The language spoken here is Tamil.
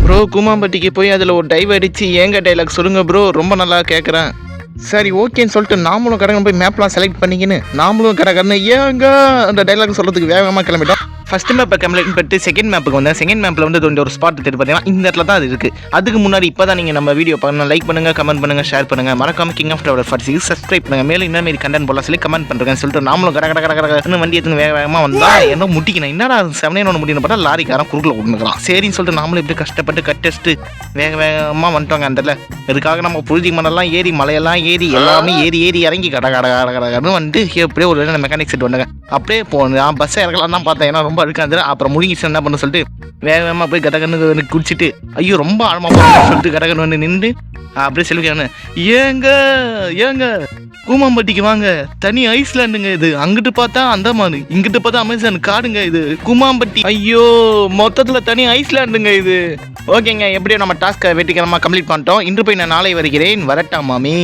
ப்ரோ கூமாம்பட்டிக்கு போய் அதில் ஒரு டைவ் அடித்து ஏங்க டைலாக் சொல்லுங்கள் ப்ரோ, ரொம்ப நல்லா கேட்குறேன். சரி ஓகேன்னு சொல்லிட்டு நாமளும் கடகன் போய் மேப்லாம் செலக்ட் பண்ணிக்கின்னு நாமளும் கடகன்னு ஏங்க அந்த டைலாக் சொல்கிறதுக்கு வேகமாக கிளம்பிட்டோம். ஃபஸ்ட்டு மேப்பை கம்ப்ளீட் பண்ணிட்டு செகண்ட் மேப்புக்கு வந்தேன். செகண்ட் மேப்பில் வந்து ஒரு ஸ்பாட் எடுத்து பார்த்தீங்கன்னா இந்த இடத்துல தான் அது இருக்குது. அதுக்கு முன்னாடி இப்போ தான் நீங்கள் நம்ம வீடியோ பண்ணணும், லைக் பண்ணுங்கள், கமெண்ட் பண்ணுங்கள், ஷேர் பண்ணுங்கள், மறக்காம கிங் ஆஃப் டவர் ஃபார்ஸுக்கு சப்ஸ்கிரைப் பண்ணுங்கள். மேலும் இன்னும் மாரி கண்டென்ட் போடலாம் சொல்லி கமெண்ட் பண்ணுறேன்னு சொல்லிட்டு நாமளும் கடகடன்னு வண்டி எடுத்து வேகமாக வந்தால் என்ன முட்டிக்கணும், என்னடா செவனே ஒன்று முடியும் பார்த்தா லாரிக்காரன் குறுக்கில் விட்டுக்கிறான். சரின்னு சொல்லிட்டு நாமளும் இப்படி கஷ்டப்பட்டு கட்டடிச்சுட்டு வேகமாக வந்துட்டோங்க. அந்த இடத்துல இதுக்காக நம்ம புழுதி மணலாம் ஏறி மலையெல்லாம் ஏறி எல்லாமே ஏறி இறங்கி கடகடன்னு வந்து எப்படியே ஒரு மெக்கானிக் செட் வந்தாங்க. அப்படியே போனேன் பஸ்ஸை இறக்கலாம் தான் பார்த்தேன், ஏன்னா ரொம்ப அழுக்காந்து. அப்புறம் முடிஞ்சிச்சு என்ன பண்ண சொல்லிட்டு வேகமாக போய் கடகன்னு குடிச்சிட்டு ஐயோ ரொம்ப ஆழமாக சொல்லிட்டு கடகன்னு வந்து நின்று அப்படியே செல்விக்கான ஏங்க கூமாம்பட்டிக்கு வாங்க, தனி ஐஸ்லாண்டுங்க இது. அங்கிட்டு பார்த்தா அந்தமான், இங்கிட்டு பார்த்தா அமேசான் காடுங்க இது கூமாம்பட்டி. ஐயோ மொத்தத்தில் தனி ஐஸ்லாண்டுங்க இது. ஓகேங்க, எப்படியோ நம்ம டாஸ்க்கை வெற்றிகரமாக கம்ப்ளீட் பண்ணிட்டோம். இன்று போய் நான் நாளை வருகிறேன், வரட்டா மாமி.